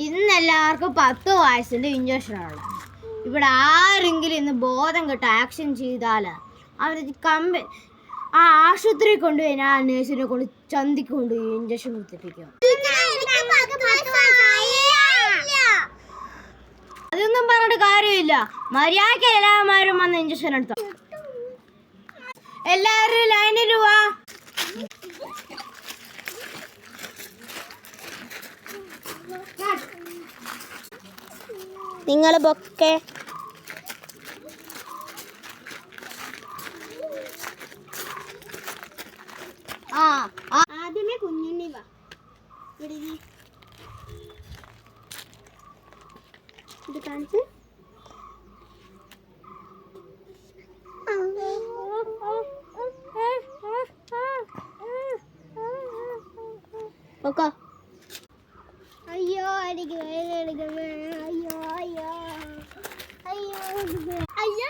ഇന്ന് എല്ലാവർക്കും 10 വയസ്സിൻ്റെ ഇഞ്ചക്ഷനാണ്. ഇവിടെ ആരെങ്കിലും ഇന്ന് ബോധം കെട്ട് ആക്ഷൻ ചെയ്താൽ അവർ ആ ആശുപത്രി കൊണ്ടുപോയി ആ നേഴ്സിനെ കൊണ്ട് ചന്തിക്ക് കൊണ്ടുപോയി ഇഞ്ചക്ഷൻ കുത്തിപ്പിക്കും. അതൊന്നും പറഞ്ഞിട്ട് കാര്യമില്ല. മര്യാദയ്ക്ക് എല്ലാവരും വന്ന് ഇഞ്ചക്ഷൻ എടുത്തോ. എല്ലാവരും ലൈനിൽ വാ. നിങ്ങൾ ബൊക്കെ ആദ്യമേ കുഞ്ഞുണ്ണി വാ. ഇത് കാണിച്ച് അയ്യോ എനിക്ക് അയ്യോ അയ്യോ അയ്യോ അയ്യോ